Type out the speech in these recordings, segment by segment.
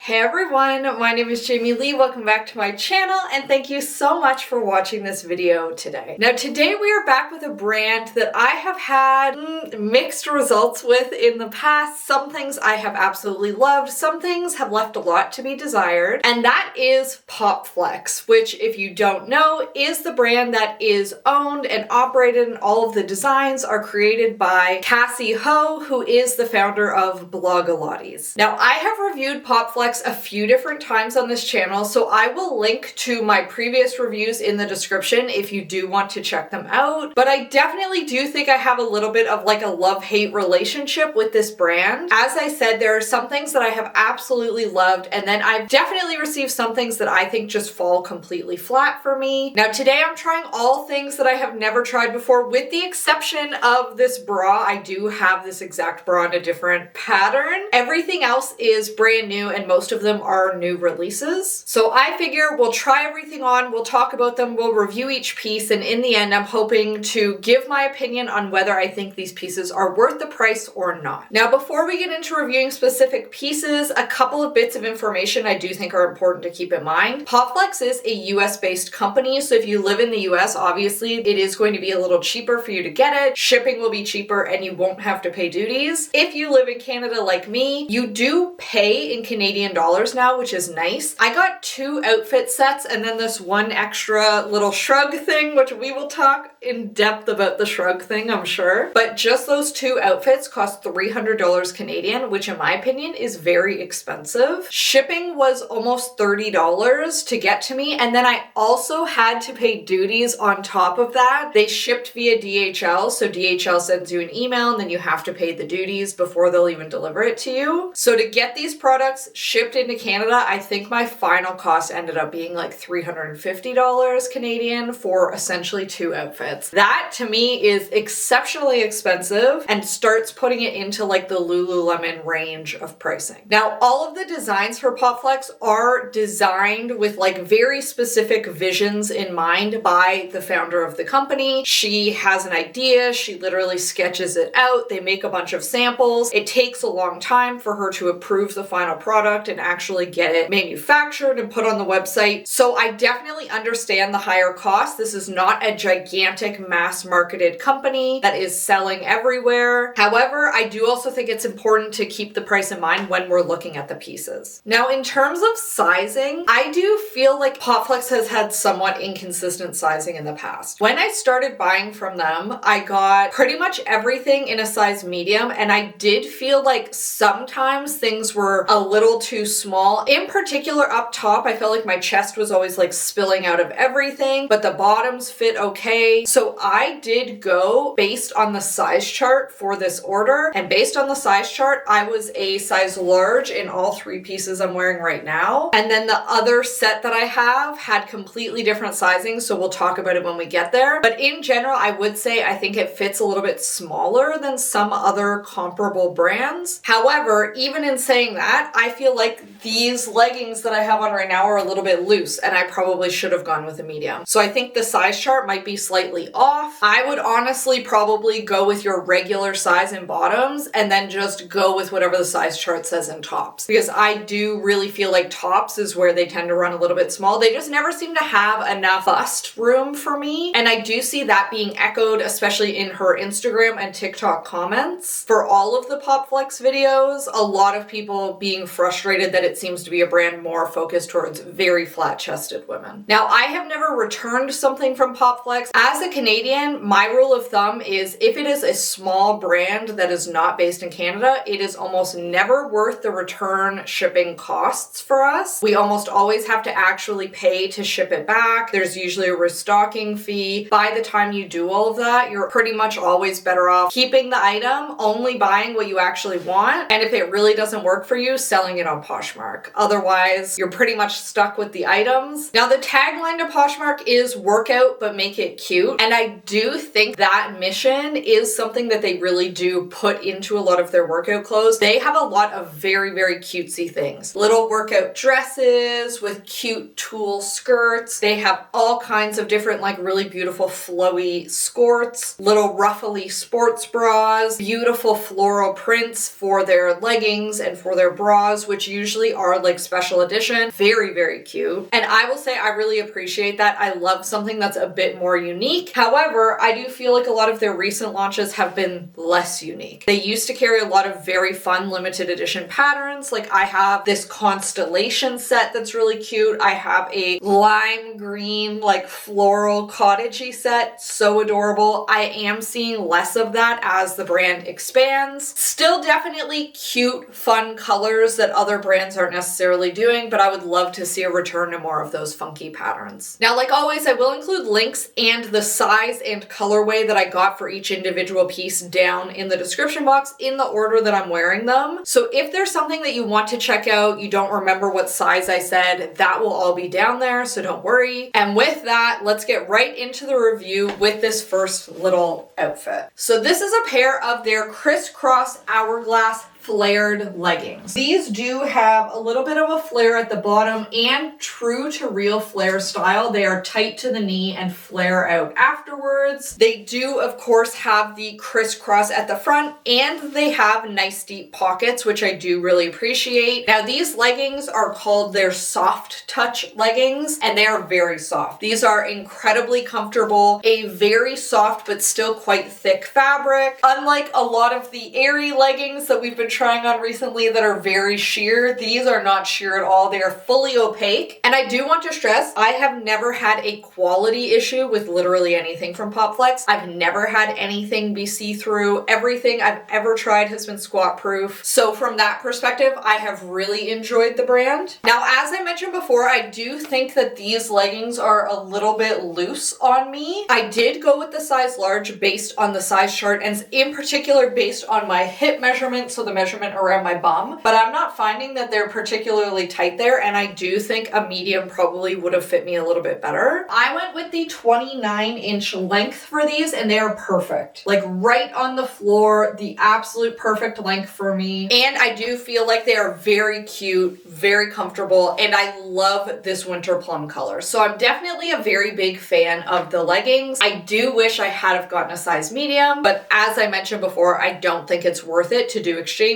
Hey everyone, my name is Jamie Leigh. Welcome back to my channel and thank you so much for watching this video today. Now today we are back with a brand that I have had mixed results with in the past. Some things I have absolutely loved, some things have left a lot to be desired, and that is Popflex, which if you don't know is the brand that is owned and operated and all of the designs are created by Cassie Ho, who is the founder of Blogilates. Now I have reviewed Popflex a few different times on this channel, so I will link to my previous reviews in the description if you do want to check them out. But I definitely do think I have a little bit of like a love-hate relationship with this brand. As I said, there are some things that I have absolutely loved, and then I've definitely received some things that I think just fall completely flat for me. Now today I'm trying all things that I have never tried before, with the exception of this bra. I do have this exact bra in a different pattern. Everything else is brand new and most of them are new releases. So I figure we'll try everything on, we'll talk about them, we'll review each piece, and in the end I'm hoping to give my opinion on whether I think these pieces are worth the price or not. Now before we get into reviewing specific pieces, a couple of bits of information I do think are important to keep in mind. Popflex is a US based company, so if you live in the US, obviously it is going to be a little cheaper for you to get it. Shipping will be cheaper and you won't have to pay duties. If you live in Canada like me, you do pay in Canadian dollars now, which is nice. I got 2 outfit sets and then this one extra little shrug thing, which we will talk in depth about the shrug thing, I'm sure. But just those 2 outfits cost $300 Canadian, which in my opinion is very expensive. Shipping was almost $30 to get to me, and then I also had to pay duties on top of that. They shipped via DHL, so DHL sends you an email and then you have to pay the duties before they'll even deliver it to you. So to get these products shipped into Canada, I think my final cost ended up being like $350 Canadian for essentially 2 outfits. That to me is exceptionally expensive and starts putting it into like the Lululemon range of pricing. Now all of the designs for Popflex are designed with like very specific visions in mind by the founder of the company. She has an idea, she literally sketches it out, they make a bunch of samples. It takes a long time for her to approve the final product and actually get it manufactured and put on the website. So I definitely understand the higher cost. This is not a gigantic mass marketed company that is selling everywhere. However, I do also think it's important to keep the price in mind when we're looking at the pieces. Now in terms of sizing, I do feel like Popflex has had somewhat inconsistent sizing in the past. When I started buying from them, I got pretty much everything in a size medium, and I did feel like sometimes things were a little too small. In particular up top, I felt like my chest was always like spilling out of everything, but the bottoms fit okay. So I did go based on the size chart for this order, and based on the size chart, I was a size large in all 3 pieces I'm wearing right now. And then the other set that I have had completely different sizing, so we'll talk about it when we get there. But in general, I would say I think it fits a little bit smaller than some other comparable brands. However, even in saying that, I feel like these leggings that I have on right now are a little bit loose and I probably should have gone with a medium. So I think the size chart might be slightly off. I would honestly probably go with your regular size in bottoms and then just go with whatever the size chart says in tops, because I do really feel like tops is where they tend to run a little bit small. They just never seem to have enough bust room for me, and I do see that being echoed especially in her Instagram and TikTok comments for all of the Popflex videos. A lot of people being frustrated that it seems to be a brand more focused towards very flat-chested women. Now I have never returned something from Popflex. As a Canadian, my rule of thumb is if it is a small brand that is not based in Canada, it is almost never worth the return shipping costs for us. We almost always have to actually pay to ship it back. There's usually a restocking fee. By the time you do all of that, you're pretty much always better off keeping the item, only buying what you actually want, and if it really doesn't work for you, selling it on Poshmark. Otherwise, you're pretty much stuck with the items. Now the tagline to Poshmark is work out but make it cute, and I do think that mission is something that they really do put into a lot of their workout clothes. They have a lot of very, very cutesy things. Little workout dresses with cute tulle skirts. They have all kinds of different like really beautiful flowy skirts, little ruffly sports bras, beautiful floral prints for their leggings and for their bras, which usually are like special edition. Very, very cute. And I will say I really appreciate that. I love something that's a bit more unique. However, I do feel like a lot of their recent launches have been less unique. They used to carry a lot of very fun limited edition patterns. Like I have this constellation set that's really cute. I have a lime green, like floral cottagey set. So adorable. I am seeing less of that as the brand expands. Still definitely cute, fun colors that other brands aren't necessarily doing, but I would love to see a return to more of those funky patterns. Now, like always, I will include links and the size and colorway that I got for each individual piece down in the description box in the order that I'm wearing them. So if there's something that you want to check out, you don't remember what size I said, that will all be down there, so don't worry. And with that, let's get right into the review with this first little outfit. So this is a pair of their Crisscross Hourglass flared leggings. These do have a little bit of a flare at the bottom and true to real flare style. They are tight to the knee and flare out afterwards. They do, of course, have the crisscross at the front and they have nice deep pockets, which I do really appreciate. Now, these leggings are called their soft touch leggings and they are very soft. These are incredibly comfortable, a very soft but still quite thick fabric. Unlike a lot of the aerie leggings that we've been trying on recently that are very sheer, these are not sheer at all. They are fully opaque. And I do want to stress, I have never had a quality issue with literally anything from Popflex. I've never had anything be see-through. Everything I've ever tried has been squat proof. So from that perspective, I have really enjoyed the brand. Now, as I mentioned before, I do think that these leggings are a little bit loose on me. I did go with the size large based on the size chart and in particular based on my hip measurement, so the measurement around my bum, but I'm not finding that they're particularly tight there, and I do think a medium probably would have fit me a little bit better. I went with the 29-inch length for these, and they are perfect. Like right on the floor, the absolute perfect length for me. And I do feel like they are very cute, very comfortable, and I love this winter plum color. So I'm definitely a very big fan of the leggings. I do wish I had have gotten a size medium, but as I mentioned before, I don't think it's worth it to do exchanges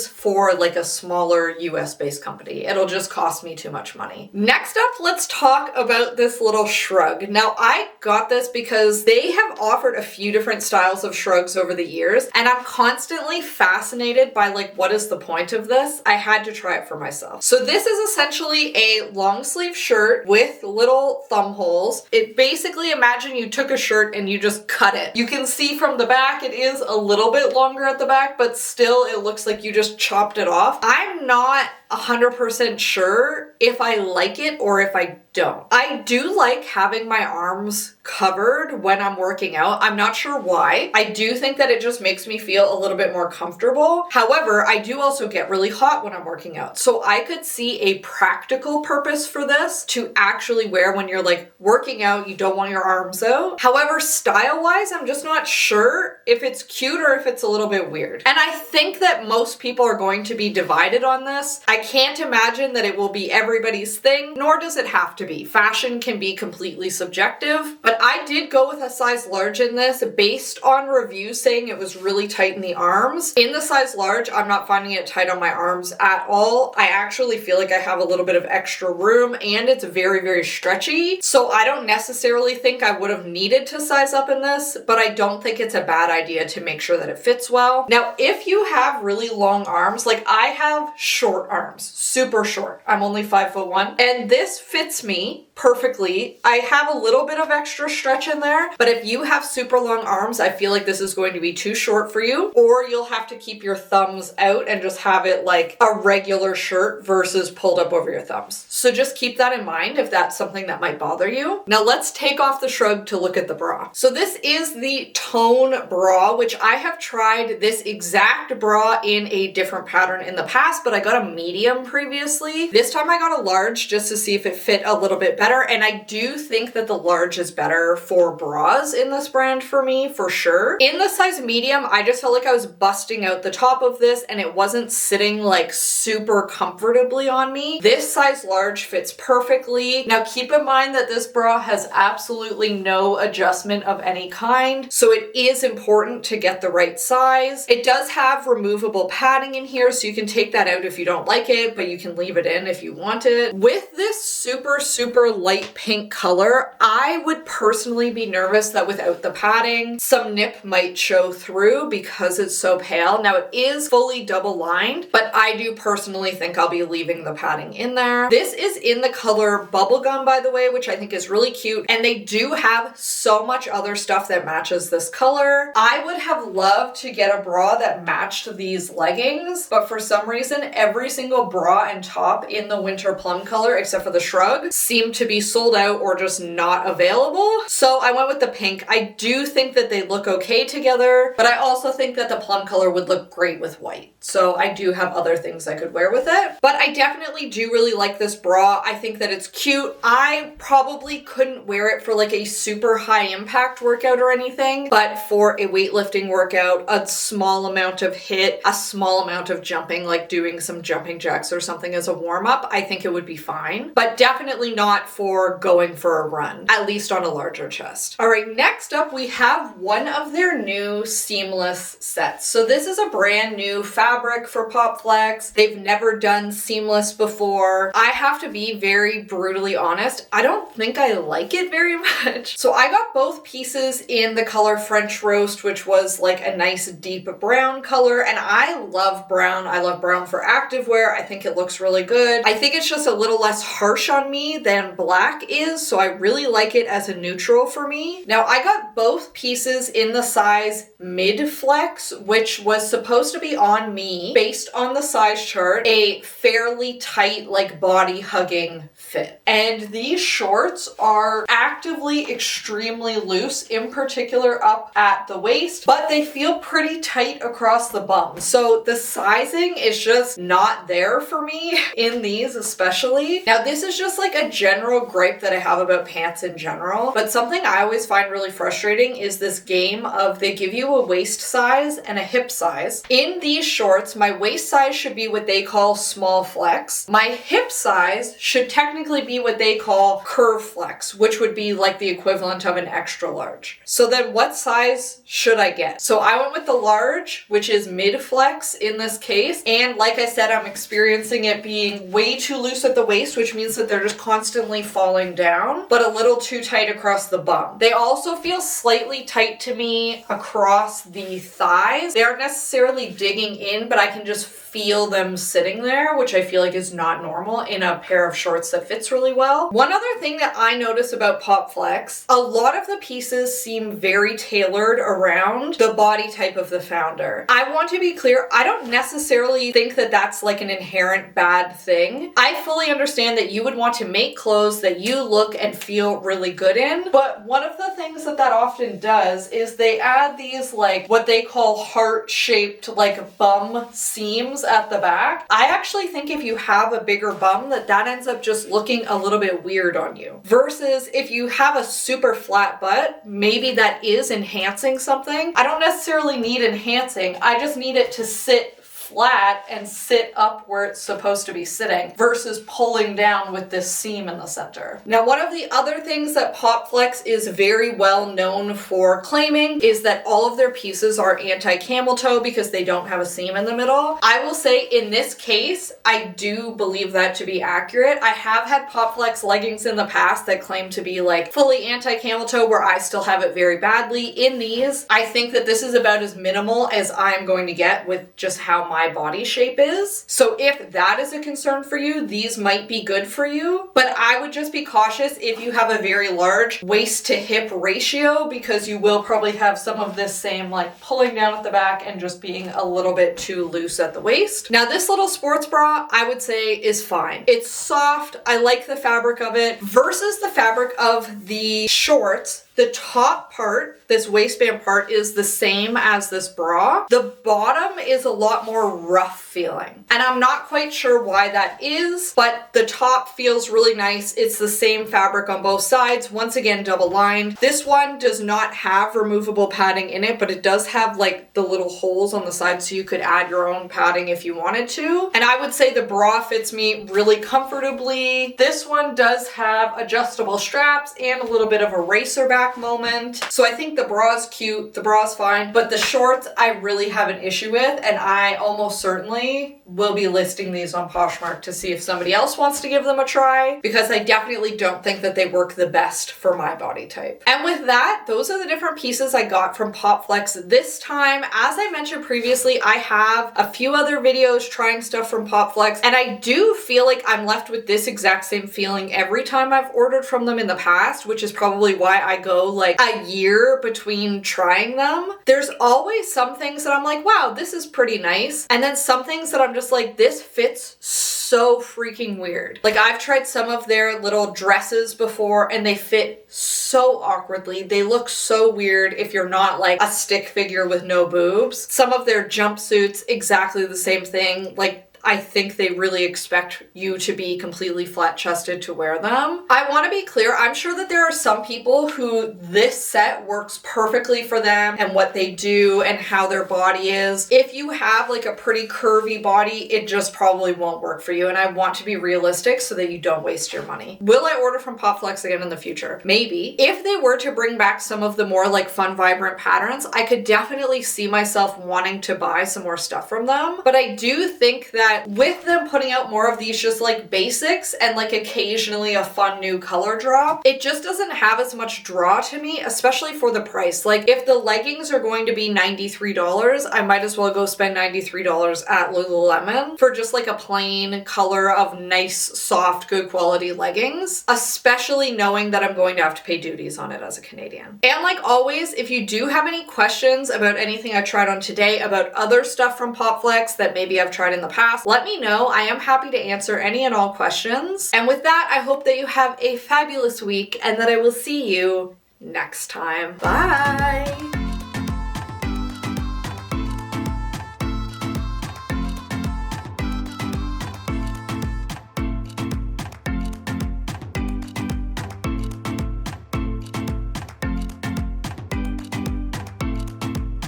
for like a smaller US based company. It'll just cost me too much money. Next up, let's talk about this little shrug. Now I got this because they have offered a few different styles of shrugs over the years, and I'm constantly fascinated by like, what is the point of this? I had to try it for myself. So this is essentially a long sleeve shirt with little thumb holes. It basically, imagine you took a shirt and you just cut it. You can see from the back, it is a little bit longer at the back, but still it looks like you just chopped it off. I'm not 100% sure if I like it or if I don't. I do like having my arms covered when I'm working out. I'm not sure why. I do think that it just makes me feel a little bit more comfortable. However, I do also get really hot when I'm working out. So I could see a practical purpose for this to actually wear when you're like working out, you don't want your arms out. However, style-wise, I'm just not sure if it's cute or if it's a little bit weird. And I think that most people are going to be divided on this. I can't imagine that it will be everybody's thing, nor does it have to be. Fashion can be completely subjective, but I did go with a size large in this based on reviews saying it was really tight in the arms. In the size large, I'm not finding it tight on my arms at all. I actually feel like I have a little bit of extra room and it's very, very stretchy. So I don't necessarily think I would have needed to size up in this, but I don't think it's a bad idea to make sure that it fits well. Now, if you have really long arms, like I have short arms, super short. I'm only 5'1", and this fits me perfectly. I have a little bit of extra stretch in there, but if you have super long arms, I feel like this is going to be too short for you, or you'll have to keep your thumbs out and just have it like a regular shirt versus pulled up over your thumbs. So just keep that in mind if that's something that might bother you. Now let's take off the shrug to look at the bra. So this is the tone bra, which I have tried this exact bra in a different pattern in the past, but I got a medium previously. This time I got a large just to see if it fit a little bit better, and I do think that the large is better for bras in this brand for me, for sure. In the size medium, I just felt like I was busting out the top of this and it wasn't sitting like super comfortably on me. This size large fits perfectly. Now keep in mind that this bra has absolutely no adjustment of any kind, so it is important to get the right size. It does have removable padding in here, so you can take that out if you don't like like it, but you can leave it in if you want it. With this super, super light pink color, I would personally be nervous that without the padding, some nip might show through because it's so pale. Now it is fully double lined, but I do personally think I'll be leaving the padding in there. This is in the color Bubblegum, by the way, which I think is really cute. And they do have so much other stuff that matches this color. I would have loved to get a bra that matched these leggings, but for some reason, every single bra and top in the winter plum color, except for the shrug, seemed to be sold out or just not available. So I went with the pink. I do think that they look okay together, but I also think that the plum color would look great with white. So I do have other things I could wear with it, but I definitely do really like this bra. I think that it's cute. I probably couldn't wear it for like a super high impact workout or anything, but for a weightlifting workout, a small amount of HIIT, a small amount of jumping, like doing some jumping jacks or something as a warm-up, I think it would be fine, but definitely not for going for a run, at least on a larger chest. All right, next up we have one of their new seamless sets. So this is a brand new fabric for Popflex. They've never done seamless before. I have to be very brutally honest, I don't think I like it very much. So I got both pieces in the color French Roast, which was like a nice deep brown color, and I love brown. I love brown for activewear. I think it looks really good. I think it's just a little less harsh on me than black is, so I really like it as a neutral for me. Now I got both pieces in the size Midflex, which was supposed to be on me based on the size chart, a fairly tight, like body hugging fit. And these shorts are actively extremely loose, in particular up at the waist, but they feel pretty tight across the bum. So the sizing is just not there for me in these especially. Now this is just like a general gripe that I have about pants in general, but something I always find really frustrating is this game of they give you a waist size and a hip size. In these shorts, my waist size should be what they call small flex. My hip size should technically be what they call curve flex, which would be like the equivalent of an extra large. So then what size should I get? So I went with the large, which is mid flex in this case. And like I said, I'm experiencing it being way too loose at the waist, which means that they're just constantly falling down, but a little too tight across the bum. They also feel slightly tight to me across the thighs. They aren't necessarily digging in, but I can just feel them sitting there, which I feel like is not normal in a pair of shorts that fits really well. One other thing that I notice about Popflex, a lot of the pieces seem very tailored around the body type of the founder. I want to be clear, I don't necessarily think that that's like an inherent bad thing. I fully understand that you would want to make clothes that you look and feel really good in, but one of the things that that often does is they add these like what they call heart-shaped like bum seams at the back. I actually think if you have a bigger bum that ends up just looking a little bit weird on you. Versus if you have a super flat butt, maybe that is enhancing something. I don't necessarily need enhancing, I just need it to sit flat and sit up where it's supposed to be sitting versus pulling down with this seam in the center. Now, one of the other things that Popflex is very well known for claiming is that all of their pieces are anti-cameltoe because they don't have a seam in the middle. I will say in this case, I do believe that to be accurate. I have had Popflex leggings in the past that claim to be like fully anti-cameltoe where I still have it very badly. In these, I think that this is about as minimal as I'm going to get with just how my body shape is. So if that is a concern for you, these might be good for you, but I would just be cautious if you have a very large waist to hip ratio because you will probably have some of this same like pulling down at the back and just being a little bit too loose at the waist. Now this little sports bra I would say is fine. It's soft, I like the fabric of it versus the fabric of the shorts. The top part, this waistband part, is the same as this bra. The bottom is a lot more rough feeling. And I'm not quite sure why that is, but the top feels really nice. It's the same fabric on both sides. Once again, double lined. This one does not have removable padding in it, but it does have like the little holes on the side so you could add your own padding if you wanted to. And I would say the bra fits me really comfortably. This one does have adjustable straps and a little bit of a racer back moment. So I think the bra is cute, the bra is fine, but the shorts I really have an issue with, and I almost certainly will be listing these on Poshmark to see if somebody else wants to give them a try, because I definitely don't think that they work the best for my body type. And with that, those are the different pieces I got from Popflex this time. As I mentioned previously, I have a few other videos trying stuff from Popflex, and I do feel like I'm left with this exact same feeling every time I've ordered from them in the past, which is probably why I go like a year between trying them. There's always some things that I'm like, wow, this is pretty nice. And then some things that I'm just like, this fits so freaking weird. Like, I've tried some of their little dresses before and they fit so awkwardly. They look so weird if you're not like a stick figure with no boobs. Some of their jumpsuits, exactly the same thing. Like, I think they really expect you to be completely flat-chested to wear them. I want to be clear, I'm sure that there are some people who this set works perfectly for them and what they do and how their body is. If you have like a pretty curvy body, it just probably won't work for you, and I want to be realistic so that you don't waste your money. Will I order from Popflex again in the future? Maybe. If they were to bring back some of the more like fun, vibrant patterns, I could definitely see myself wanting to buy some more stuff from them. But I do think that with them putting out more of these just like basics and like occasionally a fun new color drop, it just doesn't have as much draw to me, especially for the price. Like, if the leggings are going to be $93, I might as well go spend $93 at Lululemon for just like a plain color of nice, soft, good quality leggings, especially knowing that I'm going to have to pay duties on it as a Canadian. And like always, if you do have any questions about anything I tried on today, about other stuff from Popflex that maybe I've tried in the past, let me know. I am happy to answer any and all questions. And with that, I hope that you have a fabulous week and that I will see you next time. Bye!